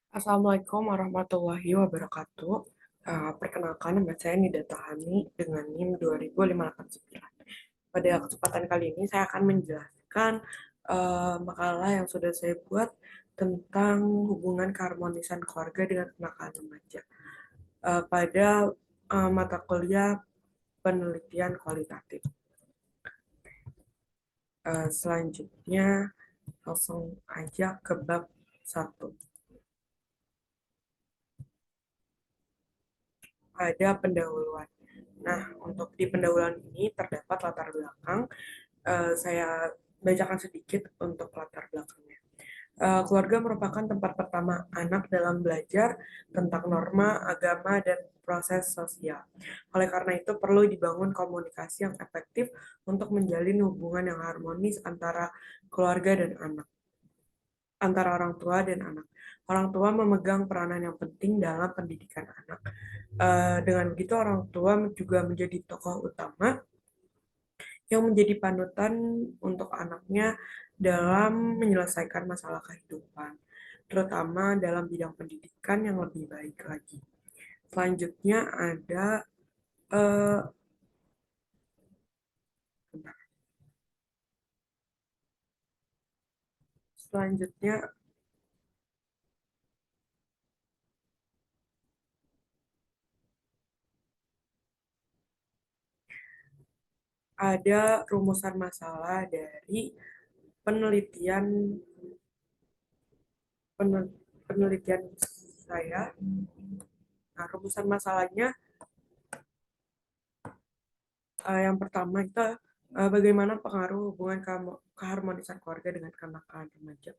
Assalamualaikum warahmatullahi wabarakatuh. Perkenalkan, nama saya Nida Tahani dengan NIM 20589. Pada kesempatan kali ini saya akan menjelaskan makalah yang sudah saya buat tentang hubungan keharmonisan keluarga dengan kenakalan remaja pada mata kuliah penelitian kualitatif. Selanjutnya langsung aja ke bab 1. Ada pendahuluan. Nah, untuk di pendahuluan ini terdapat latar belakang. Saya bacakan sedikit untuk latar belakangnya. Keluarga merupakan tempat pertama anak dalam belajar tentang norma, agama, dan proses sosial. Oleh karena itu, perlu dibangun komunikasi yang efektif untuk menjalin hubungan yang harmonis antara keluarga dan anak, antara orang tua dan anak. Orang tua memegang peranan yang penting dalam pendidikan anak. Dengan begitu, orang tua juga menjadi tokoh utama yang menjadi panutan untuk anaknya dalam menyelesaikan masalah kehidupan, terutama dalam bidang pendidikan yang lebih baik lagi. Selanjutnya ada eh, selanjutnya ada rumusan masalah dari penelitian penelitian saya. Nah, rumusan masalahnya yang pertama itu bagaimana pengaruh hubungan keharmonisan keluarga dengan kenakalan remaja.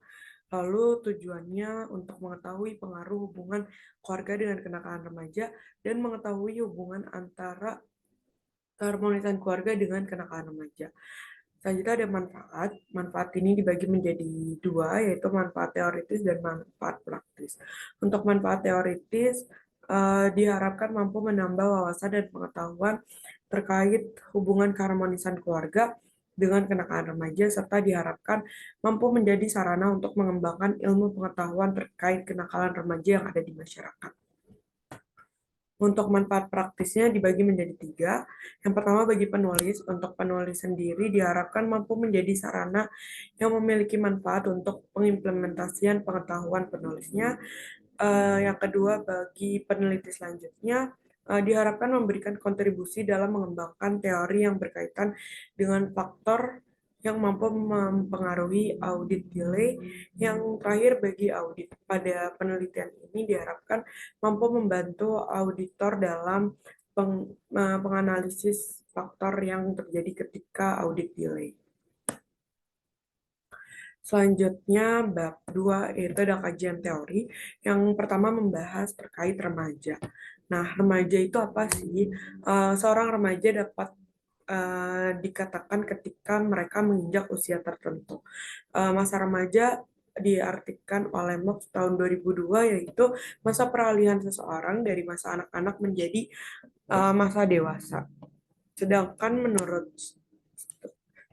Lalu tujuannya untuk mengetahui pengaruh hubungan keluarga dengan kenakalan remaja dan mengetahui hubungan antara keharmonisan keluarga dengan kenakalan remaja. Selanjutnya ada manfaat. Manfaat ini dibagi menjadi dua, yaitu manfaat teoritis dan manfaat praktis. Untuk manfaat teoritis, diharapkan mampu menambah wawasan dan pengetahuan terkait hubungan keharmonisan keluarga dengan kenakalan remaja, serta diharapkan mampu menjadi sarana untuk mengembangkan ilmu pengetahuan terkait kenakalan remaja yang ada di masyarakat. Untuk manfaat praktisnya dibagi menjadi tiga. Yang pertama bagi penulis, untuk penulis sendiri diharapkan mampu menjadi sarana yang memiliki manfaat untuk pengimplementasian pengetahuan penulisnya. Yang kedua bagi peneliti selanjutnya diharapkan memberikan kontribusi dalam mengembangkan teori yang berkaitan dengan faktor yang mampu mempengaruhi audit delay. Yang terakhir bagi audit, pada penelitian ini diharapkan mampu membantu auditor dalam penganalisis faktor yang terjadi ketika audit delay. Selanjutnya, bab 2 yaitu ada kajian teori. Yang pertama membahas terkait remaja. Nah, remaja itu apa sih? Seorang remaja dapat dikatakan ketika mereka menginjak usia tertentu. Masa remaja diartikan oleh MOPS tahun 2002, yaitu masa peralihan seseorang dari masa anak-anak menjadi masa dewasa. Sedangkan menurut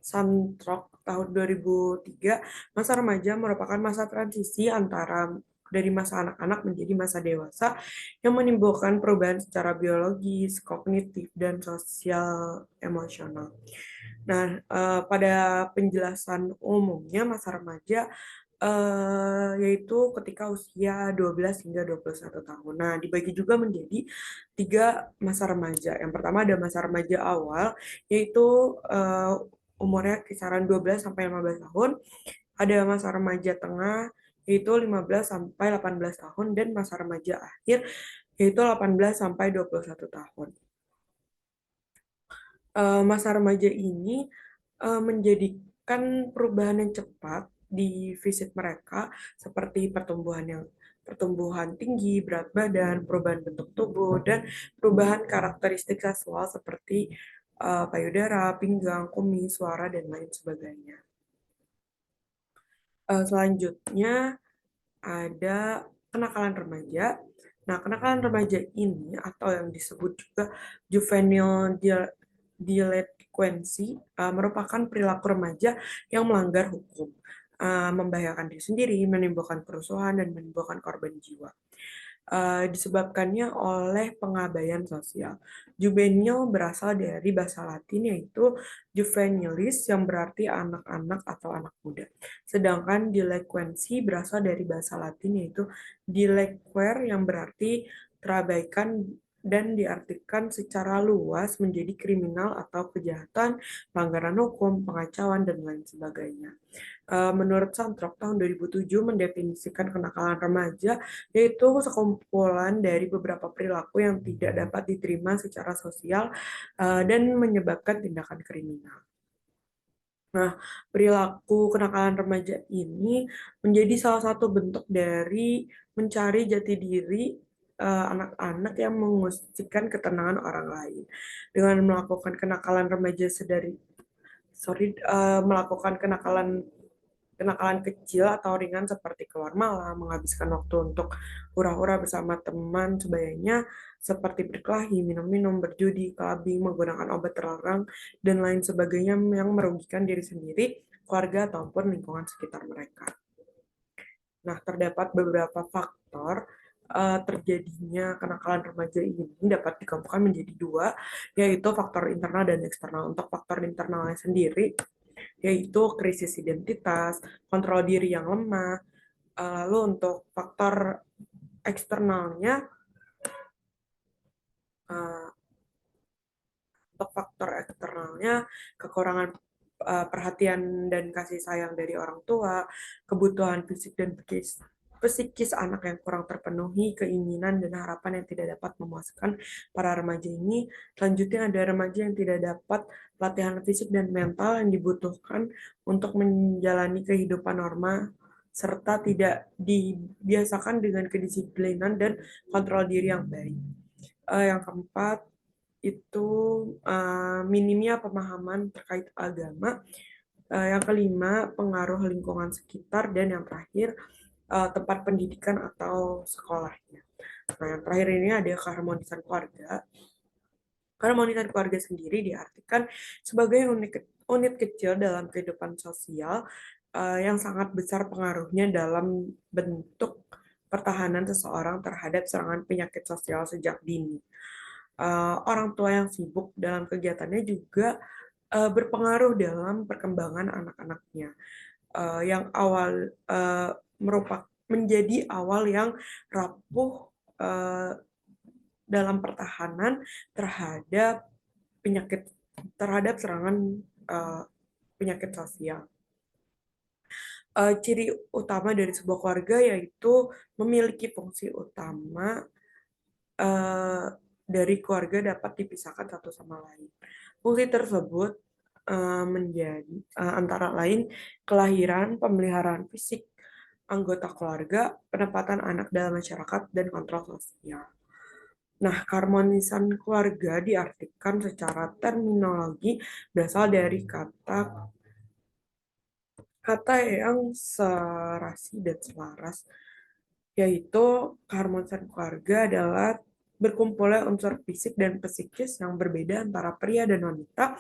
Santrok tahun 2003, masa remaja merupakan masa transisi antara dari masa anak-anak menjadi masa dewasa yang menimbulkan perubahan secara biologis, kognitif, dan sosial emosional. Nah, pada penjelasan umumnya masa remaja yaitu ketika usia 12 hingga 21 tahun. Nah, dibagi juga menjadi tiga masa remaja. Yang pertama ada masa remaja awal, yaitu umurnya kisaran 12 sampai 15 tahun. Ada masa remaja tengah, yaitu 15 sampai 18 tahun, dan masa remaja akhir, yaitu 18 sampai 21 tahun. Masa remaja ini menjadikan perubahan yang cepat di fisik mereka, seperti pertumbuhan tinggi, berat badan, perubahan bentuk tubuh, dan perubahan karakteristik seksual seperti payudara, pinggang, kumis, suara, dan lain sebagainya. Selanjutnya ada kenakalan remaja. Nah, kenakalan remaja ini atau yang disebut juga juvenile delinquency merupakan perilaku remaja yang melanggar hukum. membahayakan diri sendiri, menimbulkan kerusuhan, dan menimbulkan korban jiwa. Disebabkannya oleh pengabaian sosial. Juvenil berasal dari bahasa Latin yaitu juvenilis yang berarti anak-anak atau anak muda. Sedangkan delinquency berasal dari bahasa Latin yaitu deliquere yang berarti terabaikan dan diartikan secara luas menjadi kriminal atau kejahatan, pelanggaran hukum, pengacauan, dan lain sebagainya. Menurut Santrok tahun 2007 mendefinisikan kenakalan remaja yaitu sekumpulan dari beberapa perilaku yang tidak dapat diterima secara sosial dan menyebabkan tindakan kriminal. Nah, perilaku kenakalan remaja ini menjadi salah satu bentuk dari mencari jati diri anak-anak yang mengusikkan ketenangan orang lain. Dengan melakukan kenakalan remaja melakukan kenakalan kecil atau ringan seperti keluar malam, menghabiskan waktu untuk hura-hura bersama teman sebayanya, seperti berkelahi, minum-minum, berjudi, clubbing, menggunakan obat terlarang, dan lain sebagainya yang merugikan diri sendiri, keluarga, ataupun lingkungan sekitar mereka. Nah, terdapat beberapa faktor terjadinya kenakalan remaja ini dapat dikelompokkan menjadi dua, yaitu faktor internal dan eksternal. Untuk faktor internalnya sendiri, yaitu krisis identitas, kontrol diri yang lemah. Lalu untuk faktor eksternalnya, uh, kekurangan perhatian dan kasih sayang dari orang tua, kebutuhan fisik dan psikis anak yang kurang terpenuhi, keinginan dan harapan yang tidak dapat memuaskan para remaja ini. Selanjutnya ada remaja yang tidak dapat latihan fisik dan mental yang dibutuhkan untuk menjalani kehidupan normal serta tidak dibiasakan dengan kedisiplinan dan kontrol diri yang baik. Yang keempat itu minimnya pemahaman terkait agama. Yang kelima, pengaruh lingkungan sekitar, dan yang terakhir tempat pendidikan atau sekolahnya. Nah, yang terakhir ini ada keharmonisan keluarga. Keharmonisan keluarga sendiri diartikan sebagai unit kecil dalam kehidupan sosial yang sangat besar pengaruhnya dalam bentuk pertahanan seseorang terhadap serangan penyakit sosial sejak dini. Orang tua yang sibuk dalam kegiatannya juga berpengaruh dalam perkembangan anak-anaknya yang awal merupakan menjadi awal yang rapuh dalam pertahanan terhadap serangan penyakit sosial. Ciri utama dari sebuah keluarga yaitu memiliki fungsi utama dari keluarga dapat dipisahkan satu sama lain. Fungsi tersebut menjadi antara lain kelahiran, pemeliharaan fisik anggota keluarga, penempatan anak dalam masyarakat, dan kontrol sosial. Nah, keharmonisan keluarga diartikan secara terminologi berasal dari kata yang serasi dan selaras, yaitu keharmonisan keluarga adalah berkumpulnya unsur fisik dan psikis yang berbeda antara pria dan wanita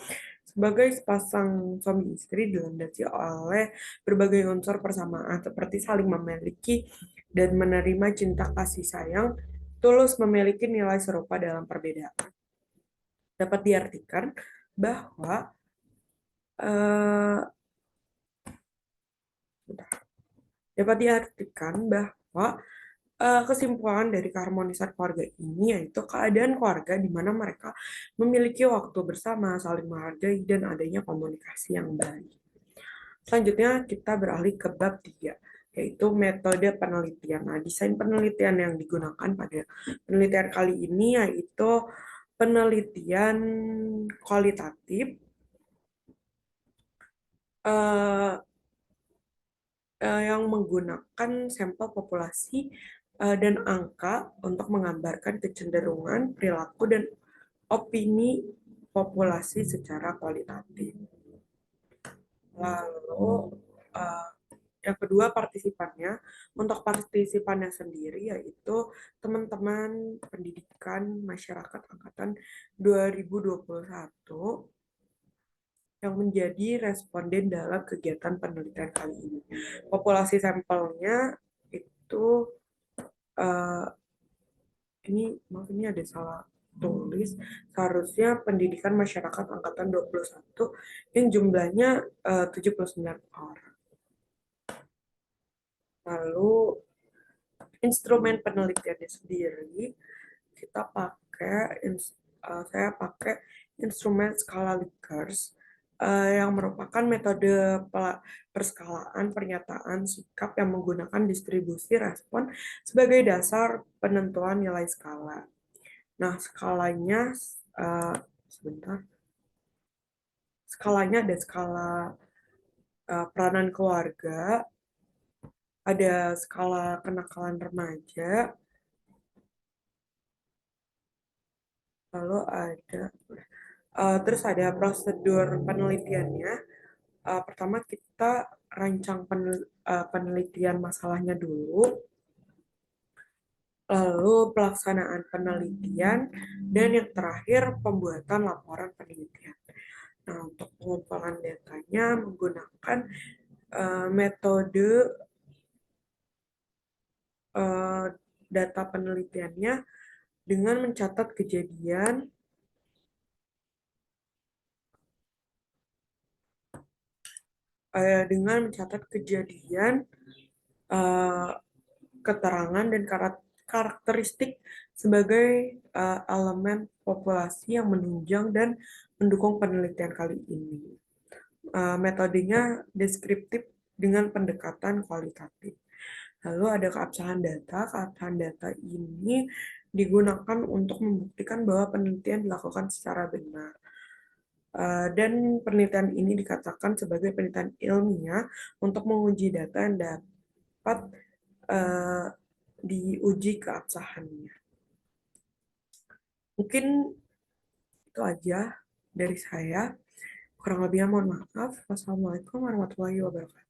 sebagai sepasang suami istri dilandasi oleh berbagai unsur persamaan seperti saling memiliki dan menerima cinta kasih sayang, tulus memiliki nilai serupa dalam perbedaan. Dapat diartikan bahwa kesimpulan dari keharmonisan keluarga ini yaitu keadaan keluarga di mana mereka memiliki waktu bersama, saling menghargai, dan adanya komunikasi yang baik. Selanjutnya kita beralih ke bab 3, yaitu metode penelitian. Nah, desain penelitian yang digunakan pada penelitian kali ini yaitu penelitian kualitatif yang menggunakan sampel populasi dan angka untuk menggambarkan kecenderungan, perilaku, dan opini populasi secara kualitatif. Lalu yang kedua partisipannya. Untuk partisipannya sendiri yaitu teman-teman pendidikan masyarakat angkatan 2021 yang menjadi responden dalam kegiatan penelitian kali ini. Populasi sampelnya itu uh, ini maaf ini ada salah tulis, seharusnya pendidikan masyarakat angkatan 21 yang jumlahnya 79 orang. Lalu instrumen penelitiannya sendiri kita pakai saya pakai instrumen skala Likert yang merupakan metode perskalaan pernyataan sikap yang menggunakan distribusi respon sebagai dasar penentuan nilai skala. Nah, sebentar. Skalanya ada skala peranan keluarga, ada skala kenakalan remaja, lalu ada terus ada prosedur penelitiannya. Pertama kita rancang penelitian masalahnya dulu, lalu pelaksanaan penelitian, dan yang terakhir pembuatan laporan penelitian. Nah, untuk pengumpulan datanya menggunakan metode data penelitiannya dengan mencatat kejadian uh, keterangan dan karakteristik sebagai elemen populasi yang menunjang dan mendukung penelitian kali ini. Metodenya deskriptif dengan pendekatan kualitatif. Lalu ada keabsahan data. Keabsahan data ini digunakan untuk membuktikan bahwa penelitian dilakukan secara benar. Dan penelitian ini dikatakan sebagai penelitian ilmiah untuk menguji data yang dapat diuji keabsahannya. Mungkin itu aja dari saya. Kurang lebihnya mohon maaf. Wassalamualaikum warahmatullahi wabarakatuh.